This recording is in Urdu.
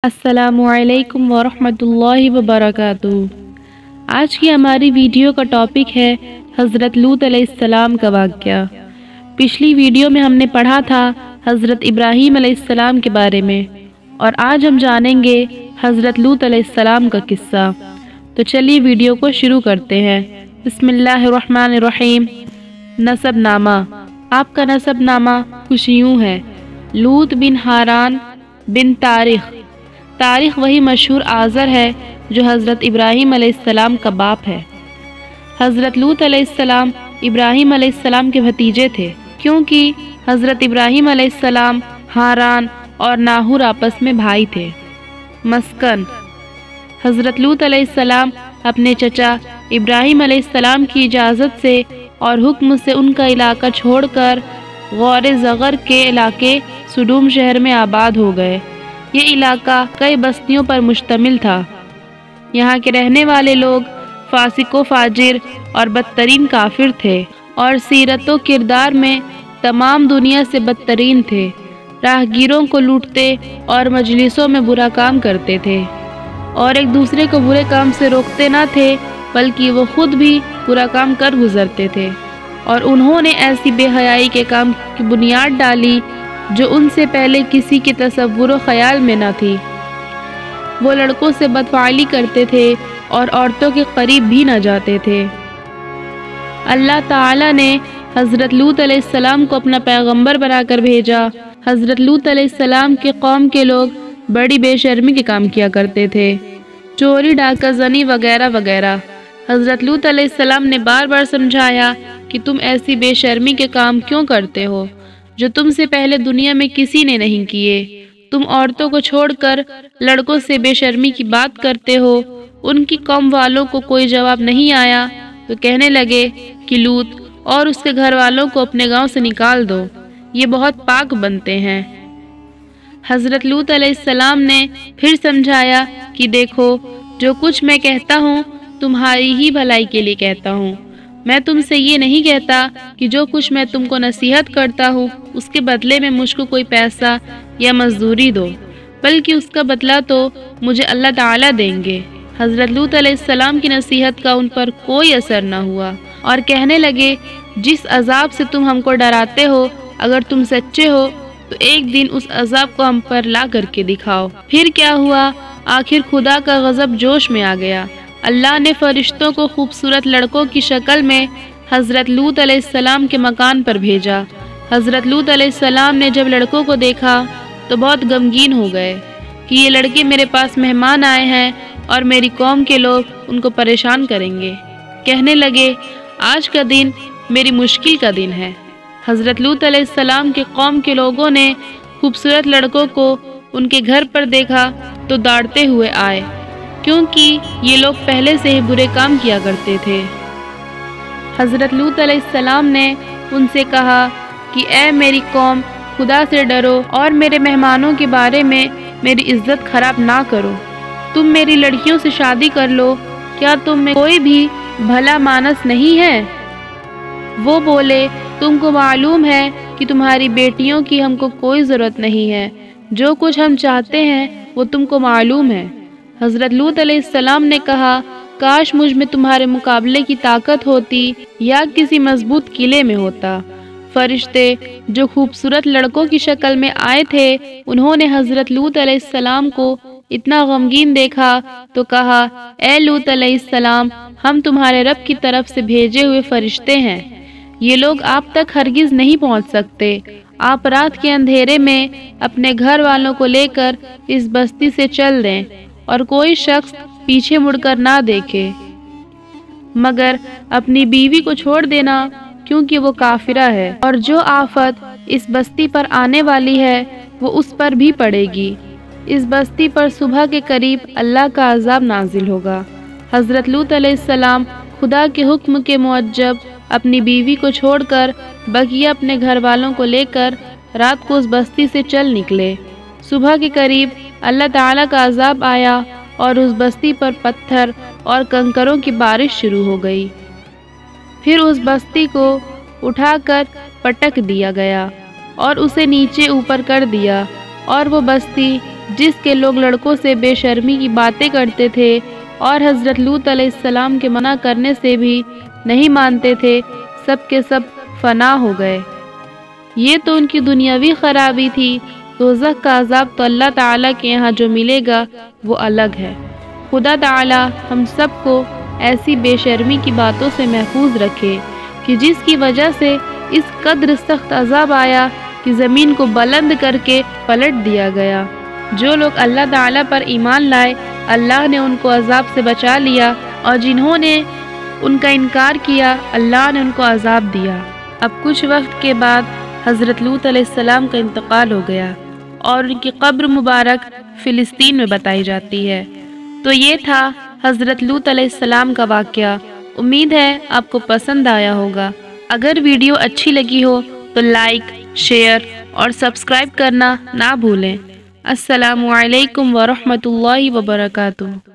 السلام علیکم ورحمۃ اللہ وبرکاتہ۔ آج کی ہماری ویڈیو کا ٹاپک ہے حضرت لوط علیہ السلام کا واقعہ۔ پچھلی ویڈیو میں ہم نے پڑھا تھا حضرت ابراہیم علیہ السلام کے بارے میں، اور آج ہم جانیں گے حضرت لوط علیہ السلام کا قصہ۔ تو چلیے ویڈیو کو شروع کرتے ہیں۔ بسم اللہ الرحمن الرحیم۔ نسب نامہ۔ آپ کا نسب نامہ کچھ یوں ہے: لوط بن ہاران بن تارخ۔ تارخ وہی مشہور آزر ہے جو حضرت ابراہیم علیہ السلام کا باپ ہے۔ حضرت لوط علیہ السلام ابراہیم علیہ السلام کے بھتیجے تھے، کیونکہ حضرت ابراہیم علیہ السلام ہاران اور ناہور آپس میں بھائی تھے۔ مسکن۔ حضرت لوط علیہ السلام اپنے چچا ابراہیم علیہ السلام کی اجازت سے اور حکم سے ان کا علاقہ چھوڑ کر غور زغر کے علاقے سدوم شہر میں آباد ہو گئے۔ یہ علاقہ کئی بستیوں پر مشتمل تھا۔ یہاں کے رہنے والے لوگ فاسق و فاجر اور بدترین کافر تھے، اور سیرت و کردار میں تمام دنیا سے بدترین تھے۔ راہگیروں کو لوٹتے اور مجلسوں میں برا کام کرتے تھے، اور ایک دوسرے کو برے کام سے روکتے نہ تھے بلکہ وہ خود بھی برا کام کر گزرتے تھے۔ اور انہوں نے ایسی بے حیائی کے کام کی بنیاد ڈالی جو ان سے پہلے کسی کے تصور و خیال میں نہ تھی۔ وہ لڑکوں سے بدفعلی کرتے تھے اور عورتوں کے قریب بھی نہ جاتے تھے۔ اللہ تعالیٰ نے حضرت لوط علیہ السلام کو اپنا پیغمبر بنا کر بھیجا۔ حضرت لوط علیہ السلام کے قوم کے لوگ بڑی بے شرمی کے کام کیا کرتے تھے، چوری ڈاکہ زنی وغیرہ وغیرہ۔ حضرت لوط علیہ السلام نے بار بار سمجھایا کہ تم ایسی بے شرمی کے کام کیوں کرتے ہو جو تم سے پہلے دنیا میں کسی نے نہیں کیے۔ تم عورتوں کو چھوڑ کر لڑکوں سے بے شرمی کی بات کرتے ہو۔ ان کی قوم والوں کو کوئی جواب نہیں آیا تو کہنے لگے کہ لوط اور اس کے گھر والوں کو اپنے گاؤں سے نکال دو، یہ بہت پاک بنتے ہیں۔ حضرت لوط علیہ السلام نے پھر سمجھایا کہ دیکھو، جو کچھ میں کہتا ہوں تمہاری ہی بھلائی کے لیے کہتا ہوں۔ میں تم سے یہ نہیں کہتا کہ جو کچھ میں تم کو نصیحت کرتا ہوں اس کے بدلے میں مجھ کو کوئی پیسہ یا مزدوری دو، بلکہ اس کا بدلہ تو مجھے اللہ تعالیٰ دیں گے۔ حضرت لوط علیہ السلام کی نصیحت کا ان پر کوئی اثر نہ ہوا، اور کہنے لگے جس عذاب سے تم ہم کو ڈراتے ہو، اگر تم سچے ہو تو ایک دن اس عذاب کو ہم پر لا کر کے دکھاؤ۔ پھر کیا ہوا؟ آخر خدا کا غضب جوش میں آ گیا۔ اللہ نے فرشتوں کو خوبصورت لڑکوں کی شکل میں حضرت لوط علیہ السلام کے مکان پر بھیجا۔ حضرت لوط علیہ السلام نے جب لڑکوں کو دیکھا تو بہت غمگین ہو گئے کہ یہ لڑکے میرے پاس مہمان آئے ہیں اور میری قوم کے لوگ ان کو پریشان کریں گے۔ کہنے لگے آج کا دن میری مشکل کا دن ہے۔ حضرت لوط علیہ السلام کے قوم کے لوگوں نے خوبصورت لڑکوں کو ان کے گھر پر دیکھا تو داڑتے ہوئے آئے، کیونکہ یہ لوگ پہلے سے ہی برے کام کیا کرتے تھے۔ حضرت لوط علیہ السلام نے ان سے کہا کہ اے میری قوم، خدا سے ڈرو اور میرے مہمانوں کے بارے میں میری عزت خراب نہ کرو۔ تم میری لڑکیوں سے شادی کر لو، کیا تم میں کوئی بھی بھلا مانس نہیں ہے؟ وہ بولے تم کو معلوم ہے کہ تمہاری بیٹیوں کی ہم کو کوئی ضرورت نہیں ہے، جو کچھ ہم چاہتے ہیں وہ تم کو معلوم ہے۔ حضرت لوط علیہ السلام نے کہا کاش مجھ میں تمہارے مقابلے کی طاقت ہوتی یا کسی مضبوط قلعے میں ہوتا۔ فرشتے جو خوبصورت لڑکوں کی شکل میں آئے تھے، انہوں نے حضرت لوط علیہ السلام کو اتنا غمگین دیکھا تو کہا اے لوط علیہ السلام، ہم تمہارے رب کی طرف سے بھیجے ہوئے فرشتے ہیں، یہ لوگ آپ تک ہرگز نہیں پہنچ سکتے۔ آپ رات کے اندھیرے میں اپنے گھر والوں کو لے کر اس بستی سے چل دیں اور کوئی شخص پیچھے مڑ کر نہ دیکھے، مگر اپنی بیوی کو چھوڑ دینا، کیونکہ وہ کافرہ ہے، اور جو آفت اس بستی پر آنے والی ہے وہ اس پر بھی پڑے گی۔ اس بستی پر صبح کے قریب اللہ کا عذاب نازل ہوگا۔ حضرت لوط علیہ السلام خدا کے حکم کے موجب اپنی بیوی کو چھوڑ کر بقیہ اپنے گھر والوں کو لے کر رات کو اس بستی سے چل نکلے۔ صبح کے قریب اللہ تعالیٰ کا عذاب آیا اور اس بستی پر پتھر اور کنکروں کی بارش شروع ہو گئی۔ پھر اس بستی کو اٹھا کر پٹک دیا گیا اور اسے نیچے اوپر کر دیا، اور وہ بستی جس کے لوگ لڑکوں سے بے شرمی کی باتیں کرتے تھے اور حضرت لوط علیہ السلام کے منع کرنے سے بھی نہیں مانتے تھے، سب کے سب فنا ہو گئے۔ یہ تو ان کی دنیاوی خرابی تھی، دوزخ کا عذاب تو اللہ تعالیٰ کے یہاں جو ملے گا وہ الگ ہے۔ خدا تعالیٰ ہم سب کو ایسی بے شرمی کی باتوں سے محفوظ رکھے کہ جس کی وجہ سے اس قدر سخت عذاب آیا کہ زمین کو بلند کر کے پلٹ دیا گیا۔ جو لوگ اللہ تعالیٰ پر ایمان لائے، اللہ نے ان کو عذاب سے بچا لیا، اور جنہوں نے ان کا انکار کیا، اللہ نے ان کو عذاب دیا۔ اب کچھ وقت کے بعد حضرت لوط علیہ السلام کا انتقال ہو گیا اور ان کی قبر مبارک فلسطین میں بتائی جاتی ہے۔ تو یہ تھا حضرت لوط علیہ السلام کا واقعہ۔ امید ہے آپ کو پسند آیا ہوگا۔ اگر ویڈیو اچھی لگی ہو تو لائک، شیئر اور سبسکرائب کرنا نہ بھولیں۔ السلام علیکم ورحمۃ اللہ وبرکاتہ۔